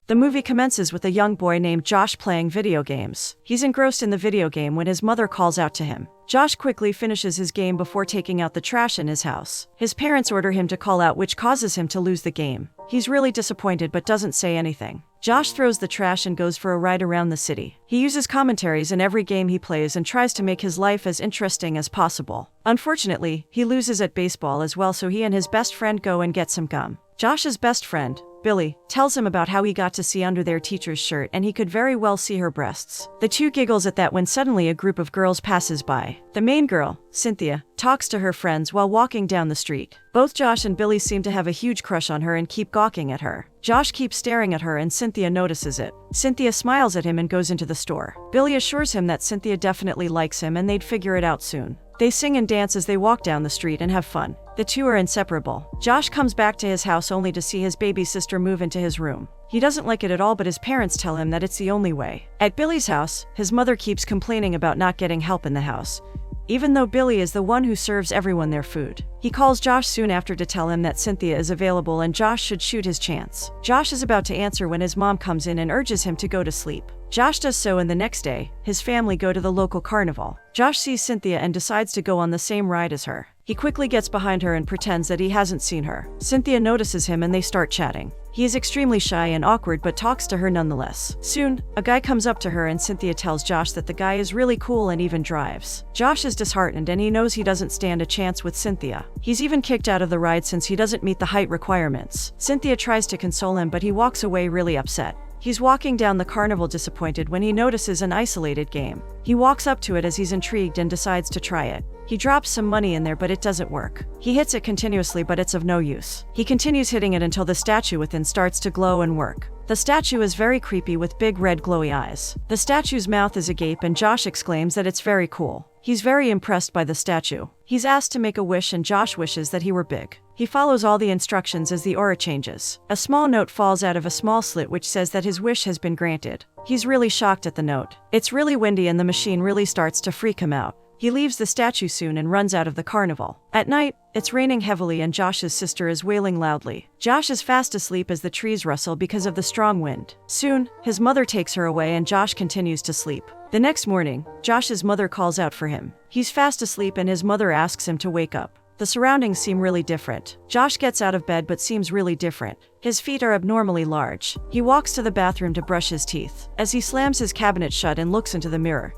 The movie commences with a young boy named Josh playing video games. He's engrossed in the video game when his mother calls out to him. Josh quickly finishes his game before taking out the trash in his house. His parents order him to call out, which causes him to lose the game. He's really disappointed but doesn't say anything. Josh throws the trash and goes for a ride around the city. He uses commentaries in every game he plays and tries to make his life as interesting as possible. Unfortunately, he loses at baseball as well, so he and his best friend go and get some gum. Josh's best friend, Billy, tells him about how he got to see under their teacher's shirt and he could very well see her breasts. The two giggles at that when suddenly a group of girls passes by. The main girl, Cynthia, talks to her friends while walking down the street. Both Josh and Billy seem to have a huge crush on her and keep gawking at her. Josh keeps staring at her and Cynthia notices it. Cynthia smiles at him and goes into the store. Billy assures him that Cynthia definitely likes him and they'd figure it out soon. They sing and dance as they walk down the street and have fun. The two are inseparable. Josh comes back to his house only to see his baby sister move into his room. He doesn't like it at all, but his parents tell him that it's the only way. At Billy's house, his mother keeps complaining about not getting help in the house, even though Billy is the one who serves everyone their food. He calls Josh soon after to tell him that Cynthia is available and Josh should shoot his chance. Josh is about to answer when his mom comes in and urges him to go to sleep. Josh does so, and the next day, his family go to the local carnival. Josh sees Cynthia and decides to go on the same ride as her. He quickly gets behind her and pretends that he hasn't seen her. Cynthia notices him and they start chatting. He is extremely shy and awkward but talks to her nonetheless. Soon, a guy comes up to her and Cynthia tells Josh that the guy is really cool and even drives. Josh is disheartened and he knows he doesn't stand a chance with Cynthia. He's even kicked out of the ride since he doesn't meet the height requirements. Cynthia tries to console him but he walks away really upset. He's walking down the carnival disappointed when he notices an isolated game. He walks up to it as he's intrigued and decides to try it. He drops some money in there but it doesn't work. He hits it continuously but it's of no use. He continues hitting it until the statue within starts to glow and work. The statue is very creepy with big red glowy eyes. The statue's mouth is agape and Josh exclaims that it's very cool. He's very impressed by the statue. He's asked to make a wish and Josh wishes that he were big. He follows all the instructions as the aura changes. A small note falls out of a small slit which says that his wish has been granted. He's really shocked at the note. It's really windy and the machine really starts to freak him out. He leaves the statue soon and runs out of the carnival. At night, it's raining heavily and Josh's sister is wailing loudly. Josh is fast asleep as the trees rustle because of the strong wind. Soon, his mother takes her away and Josh continues to sleep. The next morning, Josh's mother calls out for him. He's fast asleep and his mother asks him to wake up. The surroundings seem really different. Josh gets out of bed but seems really different. His feet are abnormally large. He walks to the bathroom to brush his teeth. As he slams his cabinet shut and looks into the mirror,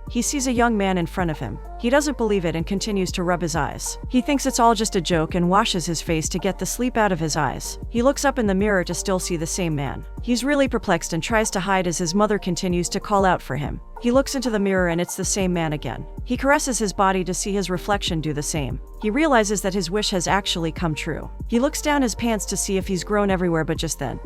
he sees a young man in front of him. He doesn't believe it and continues to rub his eyes. He thinks it's all just a joke and washes his face to get the sleep out of his eyes. He looks up in the mirror to still see the same man. He's really perplexed and tries to hide as his mother continues to call out for him. He looks into the mirror and it's the same man again. He caresses his body to see his reflection do the same. He realizes that his wish has actually come true. He looks down his pants to see if he's grown everywhere, but just then,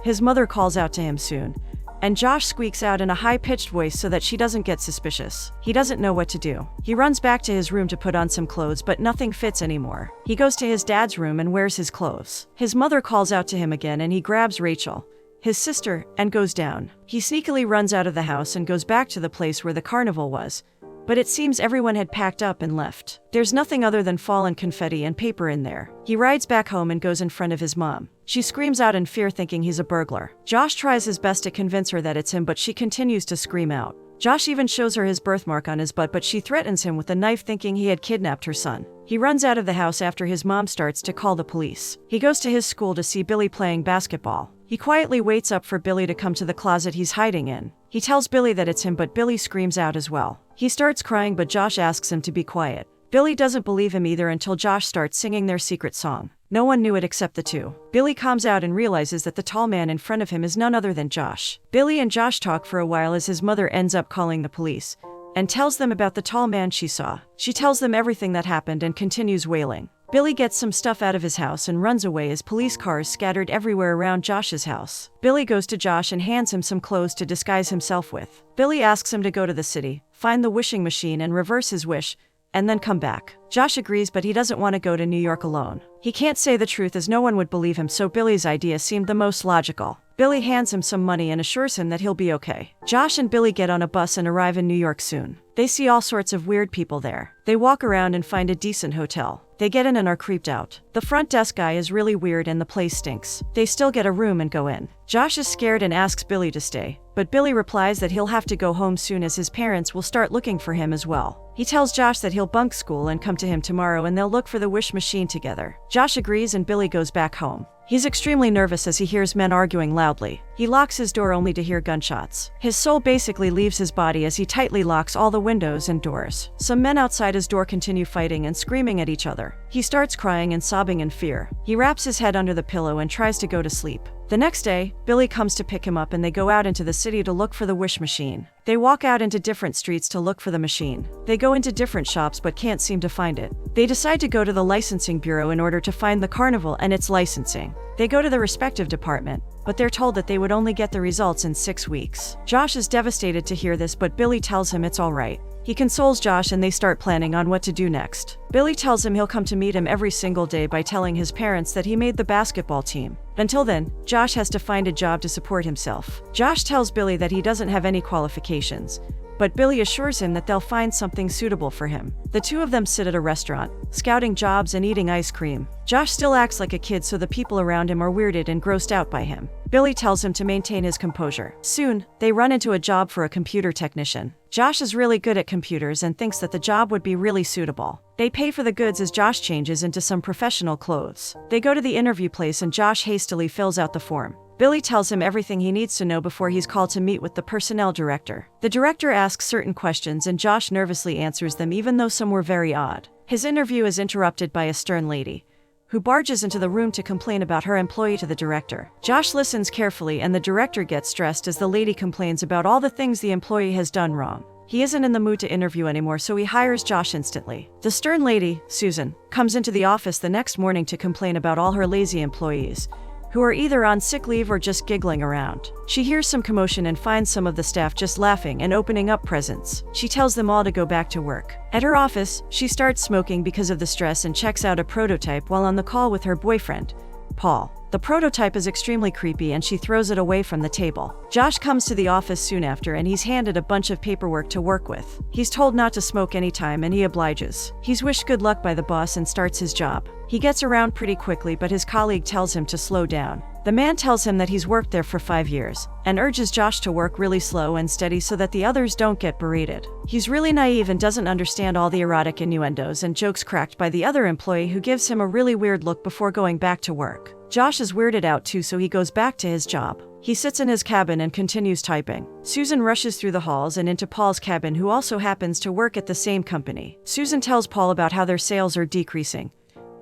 his mother calls out to him soon, and Josh squeaks out in a high-pitched voice so that she doesn't get suspicious. He doesn't know what to do. He runs back to his room to put on some clothes, but nothing fits anymore. He goes to his dad's room and wears his clothes. His mother calls out to him again and he grabs Rachel, his sister, and goes down. He sneakily runs out of the house and goes back to the place where the carnival was, but it seems everyone had packed up and left. There's nothing other than fallen confetti and paper in there. He rides back home and goes in front of his mom. She screams out in fear thinking he's a burglar. Josh tries his best to convince her that it's him, but she continues to scream out. Josh even shows her his birthmark on his butt, but she threatens him with a knife thinking he had kidnapped her son. He runs out of the house after his mom starts to call the police. He goes to his school to see Billy playing basketball. He quietly waits up for Billy to come to the closet he's hiding in. He tells Billy that it's him, but Billy screams out as well. He starts crying, but Josh asks him to be quiet. Billy doesn't believe him either until Josh starts singing their secret song. No one knew it except the two. Billy calms out and realizes that the tall man in front of him is none other than Josh. Billy and Josh talk for a while as his mother ends up calling the police and tells them about the tall man she saw. She tells them everything that happened and continues wailing. Billy gets some stuff out of his house and runs away as police cars scattered everywhere around Josh's house. Billy goes to Josh and hands him some clothes to disguise himself with. Billy asks him to go to the city, find the wishing machine and reverse his wish, and then come back. Josh agrees, but he doesn't want to go to New York alone. He can't say the truth as no one would believe him, so Billy's idea seemed the most logical. Billy hands him some money and assures him that he'll be okay. Josh and Billy get on a bus and arrive in New York soon. They see all sorts of weird people there. They walk around and find a decent hotel. They get in and are creeped out. The front desk guy is really weird and the place stinks. They still get a room and go in. Josh is scared and asks Billy to stay, but Billy replies that he'll have to go home soon as his parents will start looking for him as well. He tells Josh that he'll bunk school and come to him tomorrow and they'll look for the wish machine together. Josh agrees and Billy goes back home. He's extremely nervous as he hears men arguing loudly. He locks his door only to hear gunshots. His soul basically leaves his body as he tightly locks all the windows and doors. Some men outside his door continue fighting and screaming at each other. He starts crying and sobbing in fear. He wraps his head under the pillow and tries to go to sleep. The next day, Billy comes to pick him up and they go out into the city to look for the wish machine. They walk out into different streets to look for the machine. They go into different shops but can't seem to find it. They decide to go to the licensing bureau in order to find the carnival and its licensing. They go to the respective department, but they're told that they would only get the results in 6 weeks. Josh is devastated to hear this, but Billy tells him it's all right. He consoles Josh and they start planning on what to do next. Billy tells him he'll come to meet him every single day by telling his parents that he made the basketball team. Until then, Josh has to find a job to support himself. Josh tells Billy that he doesn't have any qualifications, but Billy assures him that they'll find something suitable for him. The two of them sit at a restaurant, scouting jobs and eating ice cream. Josh still acts like a kid, so the people around him are weirded and grossed out by him. Billy tells him to maintain his composure. Soon, they run into a job for a computer technician. Josh is really good at computers and thinks that the job would be really suitable. They pay for the goods as Josh changes into some professional clothes. They go to the interview place and Josh hastily fills out the form. Billy tells him everything he needs to know before he's called to meet with the personnel director. The director asks certain questions and Josh nervously answers them, even though some were very odd. His interview is interrupted by a stern lady, who barges into the room to complain about her employee to the director. Josh listens carefully and the director gets stressed as the lady complains about all the things the employee has done wrong. He isn't in the mood to interview anymore, so he hires Josh instantly. The stern lady, Susan, comes into the office the next morning to complain about all her lazy employees, who are either on sick leave or just giggling around. She hears some commotion and finds some of the staff just laughing and opening up presents. She tells them all to go back to work. At her office, she starts smoking because of the stress and checks out a prototype while on the call with her boyfriend, Paul. The prototype is extremely creepy and she throws it away from the table. Josh comes to the office soon after and he's handed a bunch of paperwork to work with. He's told not to smoke anytime and he obliges. He's wished good luck by the boss and starts his job. He gets around pretty quickly, but his colleague tells him to slow down. The man tells him that he's worked there for 5 years and urges Josh to work really slow and steady so that the others don't get berated. He's really naive and doesn't understand all the erotic innuendos and jokes cracked by the other employee, who gives him a really weird look before going back to work. Josh is weirded out too, so he goes back to his job. He sits in his cabin and continues typing. Susan rushes through the halls and into Paul's cabin, who also happens to work at the same company. Susan tells Paul about how their sales are decreasing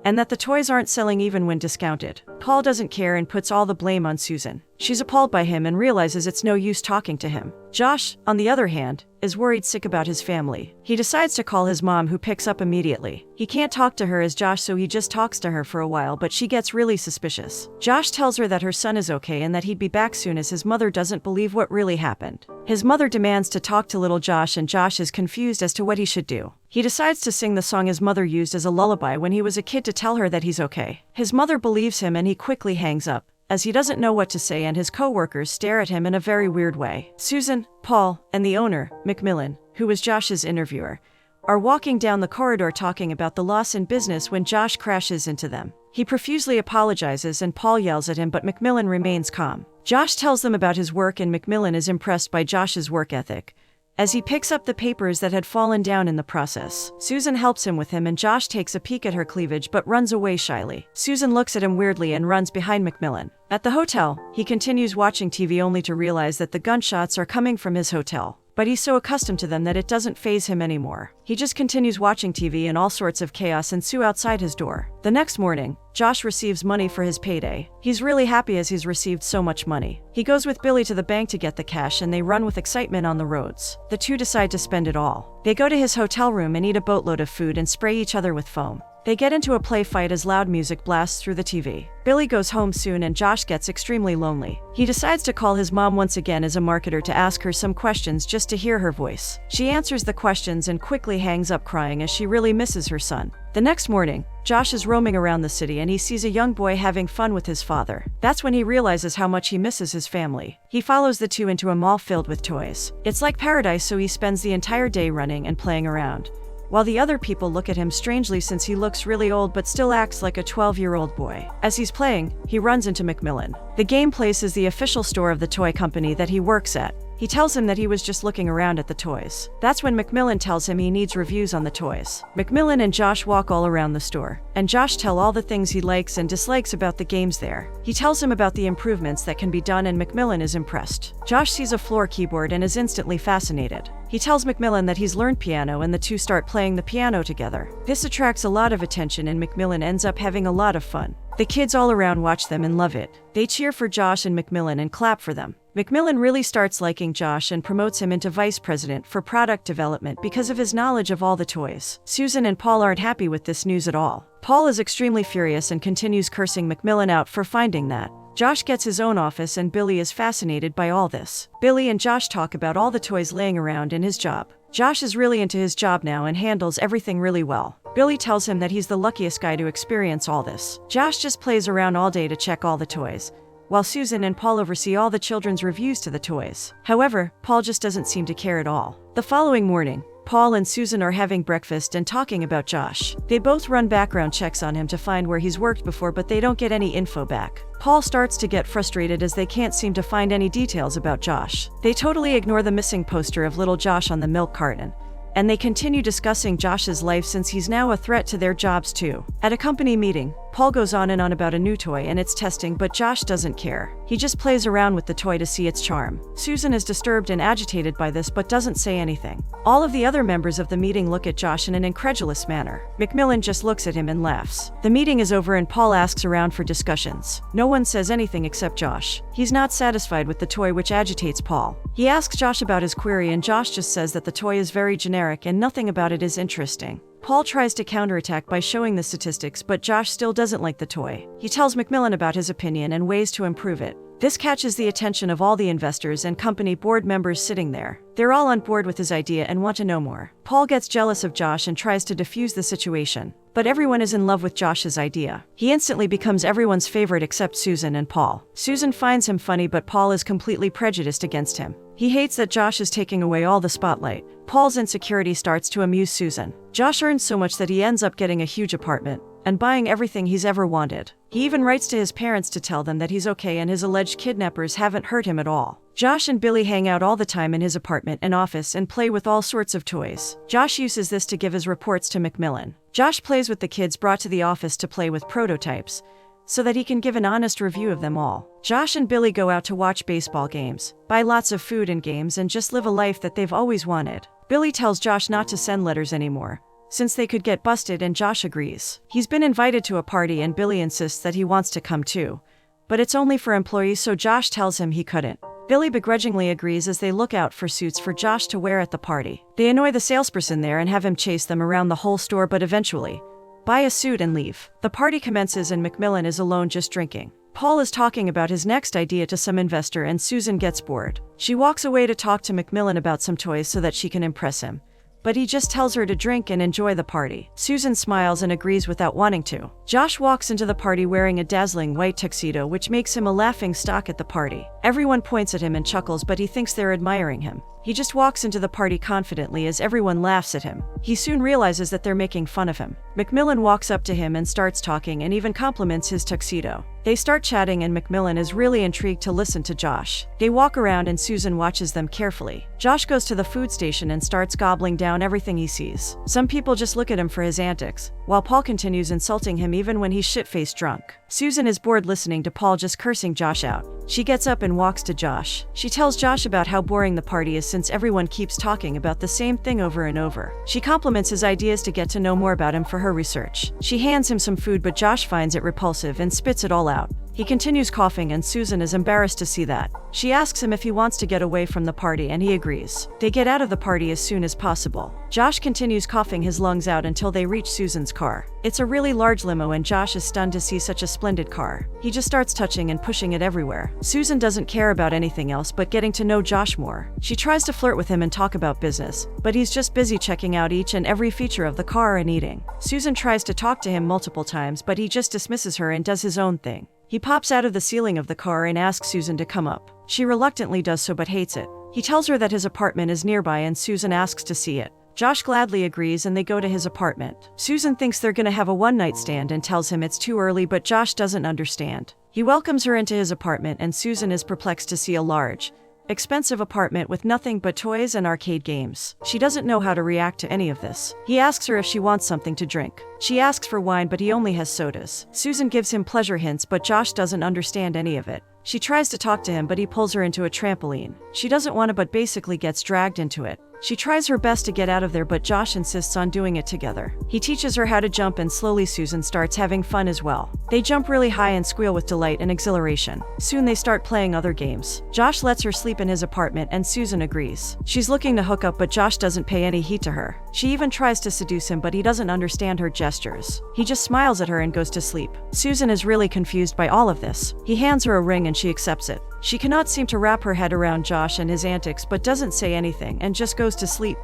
and that the toys aren't selling even when discounted. Paul doesn't care and puts all the blame on Susan. She's appalled by him and realizes it's no use talking to him. Josh, on the other hand, is worried sick about his family. He decides to call his mom, who picks up immediately. He can't talk to her as Josh, so he just talks to her for a while, but she gets really suspicious. Josh tells her that her son is okay and that he'd be back soon, as his mother doesn't believe what really happened. His mother demands to talk to little Josh and Josh is confused as to what he should do. He decides to sing the song his mother used as a lullaby when he was a kid to tell her that he's okay. His mother believes him and he quickly hangs up, as he doesn't know what to say and his co-workers stare at him in a very weird way. Susan, Paul, and the owner, Macmillan, who was Josh's interviewer, are walking down the corridor talking about the loss in business when Josh crashes into them. He profusely apologizes and Paul yells at him, but Macmillan remains calm. Josh tells them about his work and Macmillan is impressed by Josh's work ethic, as he picks up the papers that had fallen down in the process. Susan helps him with him and Josh takes a peek at her cleavage but runs away shyly. Susan looks at him weirdly and runs behind Macmillan. At the hotel, he continues watching TV only to realize that the gunshots are coming from his hotel. But he's so accustomed to them that it doesn't faze him anymore. He just continues watching TV and all sorts of chaos ensue outside his door. The next morning, Josh receives money for his payday. He's really happy as he's received so much money. He goes with Billy to the bank to get the cash and they run with excitement on the roads. The two decide to spend it all. They go to his hotel room and eat a boatload of food and spray each other with foam. They get into a play fight as loud music blasts through the TV. Billy goes home soon and Josh gets extremely lonely. He decides to call his mom once again as a marketer to ask her some questions just to hear her voice. She answers the questions and quickly hangs up crying as she really misses her son. The next morning, Josh is roaming around the city and he sees a young boy having fun with his father. That's when he realizes how much he misses his family. He follows the two into a mall filled with toys. It's like paradise, so he spends the entire day running and playing around, while the other people look at him strangely since he looks really old but still acts like a 12-year-old boy. As he's playing, he runs into Macmillan. The game place is the official store of the toy company that he works at. He tells him that he was just looking around at the toys. That's when Macmillan tells him he needs reviews on the toys. Macmillan and Josh walk all around the store, and Josh tells all the things he likes and dislikes about the games there. He tells him about the improvements that can be done, and Macmillan is impressed. Josh sees a floor keyboard and is instantly fascinated. He tells Macmillan that he's learned piano and the two start playing the piano together. This attracts a lot of attention and Macmillan ends up having a lot of fun. The kids all around watch them and love it. They cheer for Josh and Macmillan and clap for them. Macmillan really starts liking Josh and promotes him into vice president for product development because of his knowledge of all the toys. Susan and Paul aren't happy with this news at all. Paul is extremely furious and continues cursing Macmillan out for finding that. Josh gets his own office and Billy is fascinated by all this. Billy and Josh talk about all the toys laying around in his job. Josh is really into his job now and handles everything really well. Billy tells him that he's the luckiest guy to experience all this. Josh just plays around all day to check all the toys, while Susan and Paul oversee all the children's reviews to the toys. However, Paul just doesn't seem to care at all. The following morning, Paul and Susan are having breakfast and talking about Josh. They both run background checks on him to find where he's worked before, but they don't get any info back. Paul starts to get frustrated as they can't seem to find any details about Josh. They totally ignore the missing poster of little Josh on the milk carton, and they continue discussing Josh's life since he's now a threat to their jobs too. At a company meeting, Paul goes on and on about a new toy and its testing, but Josh doesn't care. He just plays around with the toy to see its charm. Susan is disturbed and agitated by this but doesn't say anything. All of the other members of the meeting look at Josh in an incredulous manner. Macmillan just looks at him and laughs. The meeting is over and Paul asks around for discussions. No one says anything except Josh. He's not satisfied with the toy, which agitates Paul. He asks Josh about his query and Josh just says that the toy is very generic and nothing about it is interesting. Paul tries to counterattack by showing the statistics, but Josh still doesn't like the toy. He tells Macmillan about his opinion and ways to improve it. This catches the attention of all the investors and company board members sitting there. They're all on board with his idea and want to know more. Paul gets jealous of Josh and tries to defuse the situation, but everyone is in love with Josh's idea. He instantly becomes everyone's favorite except Susan and Paul. Susan finds him funny, but Paul is completely prejudiced against him. He hates that Josh is taking away all the spotlight. Paul's insecurity starts to amuse Susan. Josh earns so much that he ends up getting a huge apartment and buying everything he's ever wanted. He even writes to his parents to tell them that he's okay and his alleged kidnappers haven't hurt him at all. Josh and Billy hang out all the time in his apartment and office and play with all sorts of toys. Josh uses this to give his reports to Macmillan. Josh plays with the kids brought to the office to play with prototypes, so that he can give an honest review of them all. Josh and Billy go out to watch baseball games, buy lots of food and games, and just live a life that they've always wanted. Billy tells Josh not to send letters anymore, since they could get busted, and Josh agrees. He's been invited to a party and Billy insists that he wants to come too, but it's only for employees, so Josh tells him he couldn't. Billy begrudgingly agrees as they look out for suits for Josh to wear at the party. They annoy the salesperson there and have him chase them around the whole store, but eventually buy a suit and leave. The party commences and Macmillan is alone just drinking. Paul is talking about his next idea to some investor and Susan gets bored. She walks away to talk to Macmillan about some toys so that she can impress him, but he just tells her to drink and enjoy the party. Susan smiles and agrees without wanting to. Josh walks into the party wearing a dazzling white tuxedo, which makes him a laughing stock at the party. Everyone points at him and chuckles, but he thinks they're admiring him. He just walks into the party confidently as everyone laughs at him. He soon realizes that they're making fun of him. Macmillan walks up to him and starts talking and even compliments his tuxedo. They start chatting and Macmillan is really intrigued to listen to Josh. They walk around and Susan watches them carefully. Josh goes to the food station and starts gobbling down everything he sees. Some people just look at him for his antics, while Paul continues insulting him even when he's shit-faced drunk. Susan is bored listening to Paul just cursing Josh out. She gets up and walks to Josh. She tells Josh about how boring the party is since everyone keeps talking about the same thing over and over. She compliments his ideas to get to know more about him for her research. She hands him some food, but Josh finds it repulsive and spits it all out. He continues coughing and Susan is embarrassed to see that. She asks him if he wants to get away from the party and he agrees. They get out of the party as soon as possible. Josh continues coughing his lungs out until they reach Susan's car. It's a really large limo and Josh is stunned to see such a splendid car. He just starts touching and pushing it everywhere. Susan doesn't care about anything else but getting to know Josh more. She tries to flirt with him and talk about business, but he's just busy checking out each and every feature of the car and eating. Susan tries to talk to him multiple times but he just dismisses her and does his own thing. He pops out of the ceiling of the car and asks Susan to come up. She reluctantly does so but hates it. He tells her that his apartment is nearby and Susan asks to see it. Josh gladly agrees and they go to his apartment. Susan thinks they're gonna have a one-night stand and tells him it's too early but Josh doesn't understand. He welcomes her into his apartment and Susan is perplexed to see a large, expensive apartment with nothing but toys and arcade games. She doesn't know how to react to any of this. He asks her if she wants something to drink. She asks for wine but he only has sodas. Susan gives him pleasure hints but Josh doesn't understand any of it. She tries to talk to him but he pulls her into a trampoline. She doesn't want to but basically gets dragged into it. She tries her best to get out of there but Josh insists on doing it together. He teaches her how to jump and slowly Susan starts having fun as well. They jump really high and squeal with delight and exhilaration. Soon they start playing other games. Josh lets her sleep in his apartment and Susan agrees. She's looking to hook up but Josh doesn't pay any heed to her. She even tries to seduce him but he doesn't understand her gestures. He just smiles at her and goes to sleep. Susan is really confused by all of this. He hands her a ring and she accepts it. She cannot seem to wrap her head around Josh and his antics but doesn't say anything and just goes to sleep,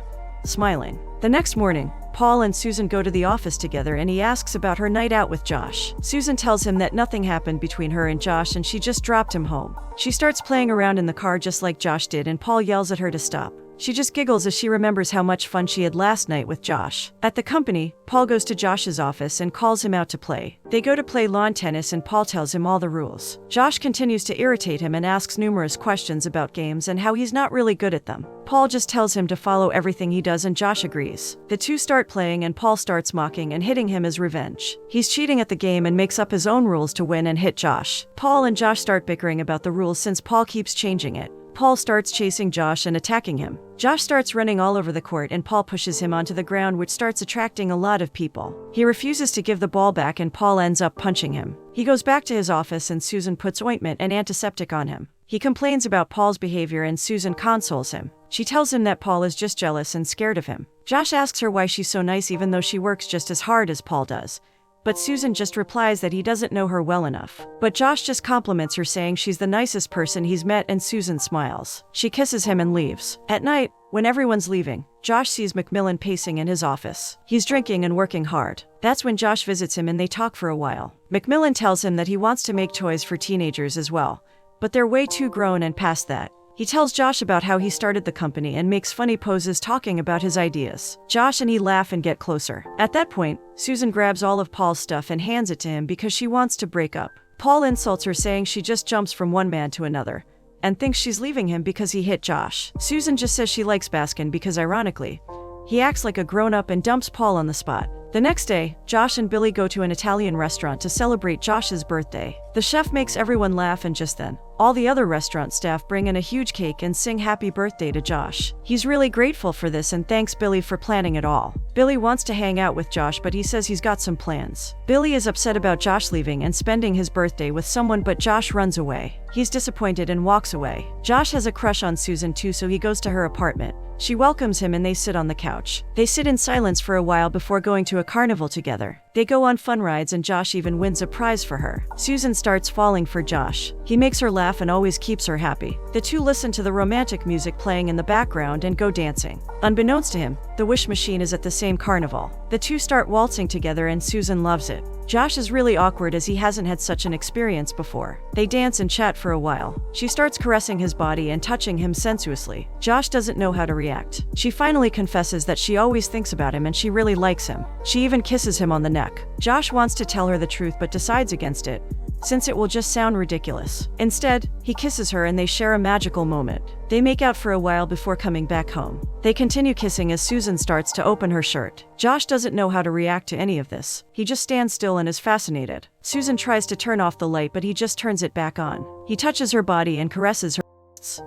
smiling. The next morning, Paul and Susan go to the office together and he asks about her night out with Josh. Susan tells him that nothing happened between her and Josh and she just dropped him home. She starts playing around in the car just like Josh did and Paul yells at her to stop. She just giggles as she remembers how much fun she had last night with Josh. At the company, Paul goes to Josh's office and calls him out to play. They go to play lawn tennis and Paul tells him all the rules. Josh continues to irritate him and asks numerous questions about games and how he's not really good at them. Paul just tells him to follow everything he does and Josh agrees. The two start playing and Paul starts mocking and hitting him as revenge. He's cheating at the game and makes up his own rules to win and hit Josh. Paul and Josh start bickering about the rules since Paul keeps changing it. Paul starts chasing Josh and attacking him. Josh starts running all over the court and Paul pushes him onto the ground which starts attracting a lot of people. He refuses to give the ball back and Paul ends up punching him. He goes back to his office and Susan puts ointment and antiseptic on him. He complains about Paul's behavior and Susan consoles him. She tells him that Paul is just jealous and scared of him. Josh asks her why she's so nice even though she works just as hard as Paul does. But Susan just replies that he doesn't know her well enough. But Josh just compliments her saying she's the nicest person he's met and Susan smiles. She kisses him and leaves. At night, when everyone's leaving, Josh sees McMillan pacing in his office. He's drinking and working hard. That's when Josh visits him and they talk for a while. McMillan tells him that he wants to make toys for teenagers as well, but they're way too grown and past that. He tells Josh about how he started the company and makes funny poses talking about his ideas. Josh and he laugh and get closer. At that point, Susan grabs all of Paul's stuff and hands it to him because she wants to break up. Paul insults her saying she just jumps from one man to another and thinks she's leaving him because he hit Josh. Susan just says she likes Baskin because ironically, he acts like a grown-up and dumps Paul on the spot. The next day, Josh and Billy go to an Italian restaurant to celebrate Josh's birthday. The chef makes everyone laugh and just then, all the other restaurant staff bring in a huge cake and sing happy birthday to Josh. He's really grateful for this and thanks Billy for planning it all. Billy wants to hang out with Josh but he says he's got some plans. Billy is upset about Josh leaving and spending his birthday with someone but Josh runs away. He's disappointed and walks away. Josh has a crush on Susan too so he goes to her apartment. She welcomes him and they sit on the couch. They sit in silence for a while before going to a carnival together. They go on fun rides and Josh even wins a prize for her. Susan starts falling for Josh. He makes her laugh and always keeps her happy. The two listen to the romantic music playing in the background and go dancing. Unbeknownst to him, the wish machine is at the same carnival. The two start waltzing together and Susan loves it. Josh is really awkward as he hasn't had such an experience before. They dance and chat for a while. She starts caressing his body and touching him sensuously. Josh doesn't know how to react. She finally confesses that she always thinks about him and she really likes him. She even kisses him on the neck. Josh wants to tell her the truth but decides against it, since it will just sound ridiculous. Instead, he kisses her and they share a magical moment. They make out for a while before coming back home. They continue kissing as Susan starts to open her shirt. Josh doesn't know how to react to any of this. He just stands still and is fascinated. Susan tries to turn off the light but he just turns it back on. He touches her body and caresses her.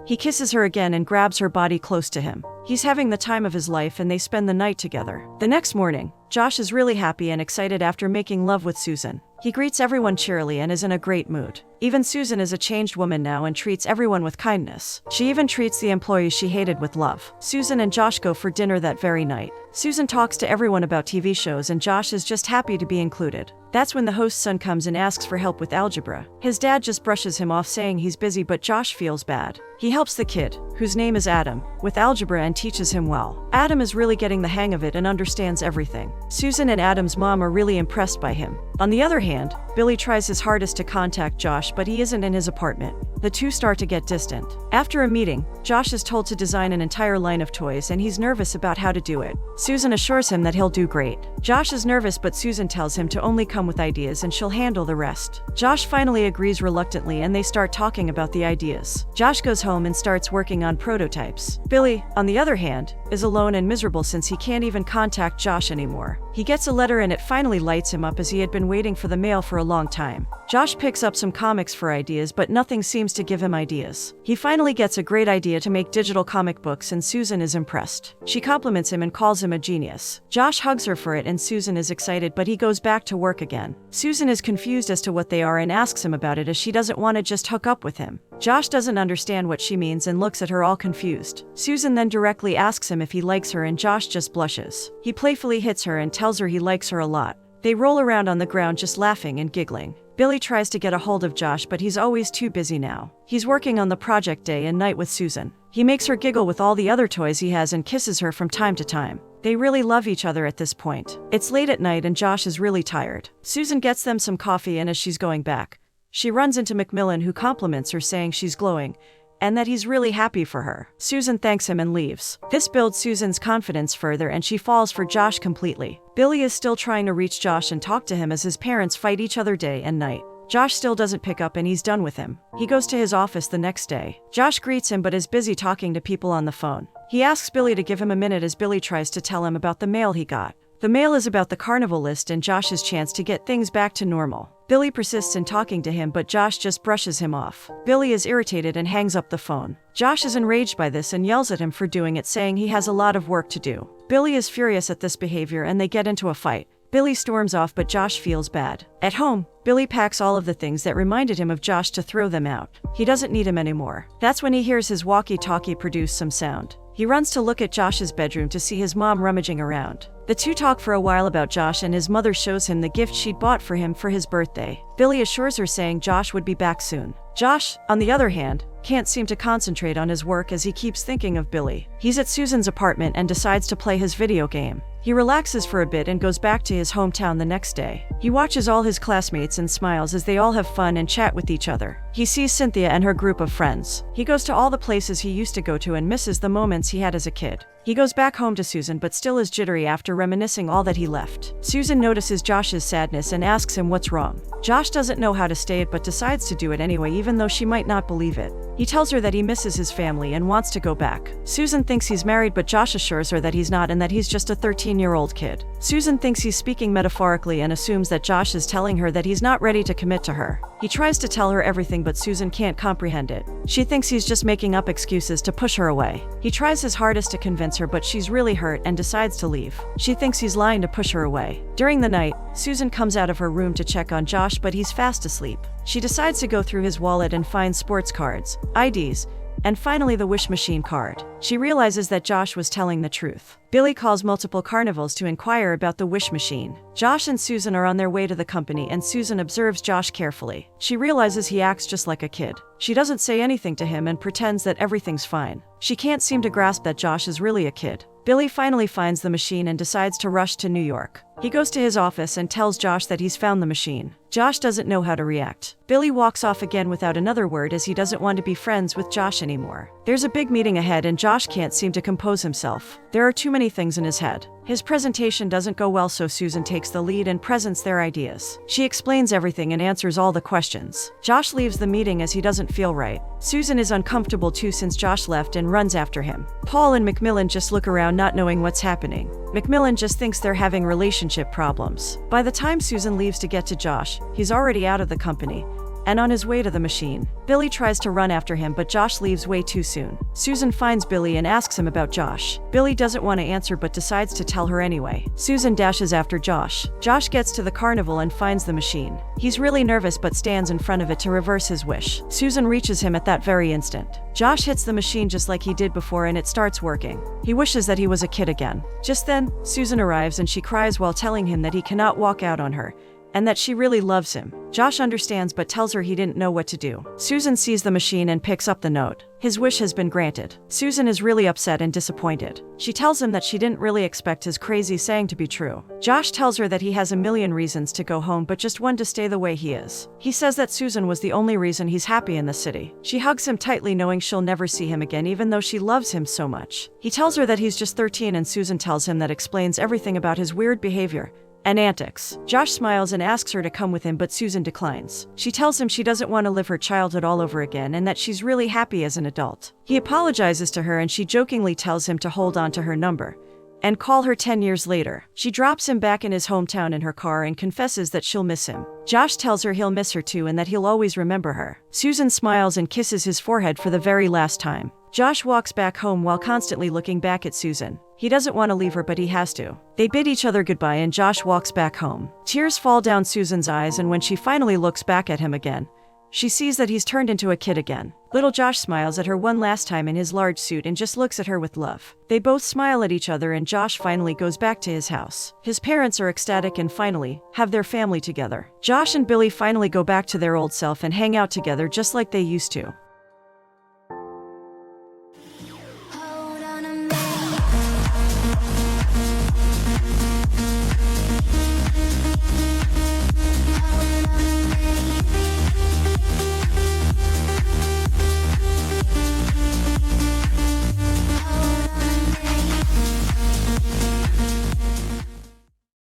He kisses her again and grabs her body close to him. He's having the time of his life and they spend the night together. The next morning, Josh is really happy and excited after making love with Susan. He greets everyone cheerily and is in a great mood. Even Susan is a changed woman now and treats everyone with kindness. She even treats the employees she hated with love. Susan and Josh go for dinner that very night. Susan talks to everyone about TV shows and Josh is just happy to be included. That's when the host's son comes and asks for help with algebra. His dad just brushes him off saying he's busy, but Josh feels bad. He helps the kid, whose name is Adam, with algebra and teaches him well. Adam is really getting the hang of it and understands everything. Susan and Adam's mom are really impressed by him. On the other hand, Billy tries his hardest to contact Josh, but he isn't in his apartment. The two start to get distant. After a meeting, Josh is told to design an entire line of toys and he's nervous about how to do it. Susan assures him that he'll do great. Josh is nervous, but Susan tells him to only come with ideas and she'll handle the rest. Josh finally agrees reluctantly and they start talking about the ideas. Josh goes home and starts working on prototypes. Billy, on the other hand, is alone and miserable since he can't even contact Josh anymore. He gets a letter and it finally lights him up as he had been waiting for the mail for a long time. Josh picks up some comics for ideas, but nothing seems to give him ideas. He finally gets a great idea to make digital comic books and Susan is impressed. She compliments him and calls him a genius. Josh hugs her for it and Susan is excited, but he goes back to work again. Susan is confused as to what they are and asks him about it as she doesn't want to just hook up with him. Josh doesn't understand what she means and looks at her all confused. Susan then directly asks him if he likes her and Josh just blushes. He playfully hits her and tells her he likes her a lot. They roll around on the ground just laughing and giggling. Billy tries to get a hold of Josh, but he's always too busy now. He's working on the project day and night with Susan. He makes her giggle with all the other toys he has and kisses her from time to time. They really love each other at this point. It's late at night and Josh is really tired. Susan gets them some coffee and as she's going back, she runs into Macmillan, who compliments her saying she's glowing and that he's really happy for her. Susan thanks him and leaves. This builds Susan's confidence further and she falls for Josh completely. Billy is still trying to reach Josh and talk to him as his parents fight each other day and night. Josh still doesn't pick up and he's done with him. He goes to his office the next day. Josh greets him but is busy talking to people on the phone. He asks Billy to give him a minute as Billy tries to tell him about the mail he got. The mail is about the carnival list and Josh's chance to get things back to normal. Billy persists in talking to him, but Josh just brushes him off. Billy is irritated and hangs up the phone. Josh is enraged by this and yells at him for doing it, saying he has a lot of work to do. Billy is furious at this behavior and they get into a fight. Billy storms off, but Josh feels bad. At home, Billy packs all of the things that reminded him of Josh to throw them out. He doesn't need him anymore. That's when he hears his walkie-talkie produce some sound. He runs to look at Josh's bedroom to see his mom rummaging around. The two talk for a while about Josh and his mother shows him the gift she'd bought for him for his birthday. Billy assures her saying Josh would be back soon. Josh, on the other hand, can't seem to concentrate on his work as he keeps thinking of Billy. He's at Susan's apartment and decides to play his video game. He relaxes for a bit and goes back to his hometown the next day. He watches all his classmates and smiles as they all have fun and chat with each other. He sees Cynthia and her group of friends. He goes to all the places he used to go to and misses the moments he had as a kid. He goes back home to Susan but still is jittery after reminiscing all that he left. Susan notices Josh's sadness and asks him what's wrong. Josh doesn't know how to say it but decides to do it anyway, even though she might not believe it. He tells her that he misses his family and wants to go back. Susan thinks he's married, but Josh assures her that he's not and that he's just a 13-year-old kid. Susan thinks he's speaking metaphorically and assumes that Josh is telling her that he's not ready to commit to her. He tries to tell her everything, but Susan can't comprehend it. She thinks he's just making up excuses to push her away. He tries his hardest to convince her, but she's really hurt and decides to leave. She thinks he's lying to push her away. During the night, Susan comes out of her room to check on Josh, but he's fast asleep. She decides to go through his wallet and find sports cards, IDs, and finally the wish machine card. She realizes that Josh was telling the truth. Billy calls multiple carnivals to inquire about the wish machine. Josh and Susan are on their way to the company and Susan observes Josh carefully. She realizes he acts just like a kid. She doesn't say anything to him and pretends that everything's fine. She can't seem to grasp that Josh is really a kid. Billy finally finds the machine and decides to rush to New York. He goes to his office and tells Josh that he's found the machine. Josh doesn't know how to react. Billy walks off again without another word as he doesn't want to be friends with Josh anymore. There's a big meeting ahead and Josh can't seem to compose himself. There are too many things in his head. His presentation doesn't go well, so Susan takes the lead and presents their ideas. She explains everything and answers all the questions. Josh leaves the meeting as he doesn't feel right. Susan is uncomfortable too since Josh left and runs after him. Paul and Macmillan just look around not knowing what's happening. Macmillan just thinks they're having relationship problems. By the time Susan leaves to get to Josh, he's already out of the company, and on his way to the machine, Billy tries to run after him, but Josh leaves way too soon. Susan finds Billy and asks him about Josh. Billy doesn't want to answer but decides to tell her anyway. Susan dashes after Josh. Josh gets to the carnival and finds the machine. He's really nervous but stands in front of it to reverse his wish. Susan reaches him at that very instant. Josh hits the machine just like he did before and it starts working. He wishes that he was a kid again. Just then, Susan arrives and she cries while telling him that he cannot walk out on her, and that she really loves him. Josh understands but tells her he didn't know what to do. Susan sees the machine and picks up the note. His wish has been granted. Susan is really upset and disappointed. She tells him that she didn't really expect his crazy saying to be true. Josh tells her that he has a million reasons to go home but just one to stay the way he is. He says that Susan was the only reason he's happy in the city. She hugs him tightly knowing she'll never see him again even though she loves him so much. He tells her that he's just 13 and Susan tells him that explains everything about his weird behavior and antics. Josh smiles and asks her to come with him but Susan declines. She tells him she doesn't want to live her childhood all over again and that she's really happy as an adult. He apologizes to her and she jokingly tells him to hold on to her number and call her 10 years later. She drops him back in his hometown in her car and confesses that she'll miss him. Josh tells her he'll miss her too and that he'll always remember her. Susan smiles and kisses his forehead for the very last time. Josh walks back home while constantly looking back at Susan. He doesn't want to leave her but he has to. They bid each other goodbye and Josh walks back home. Tears fall down Susan's eyes and when she finally looks back at him again, she sees that he's turned into a kid again. Little Josh smiles at her one last time in his large suit and just looks at her with love. They both smile at each other and Josh finally goes back to his house. His parents are ecstatic and finally have their family together. Josh and Billy finally go back to their old self and hang out together just like they used to.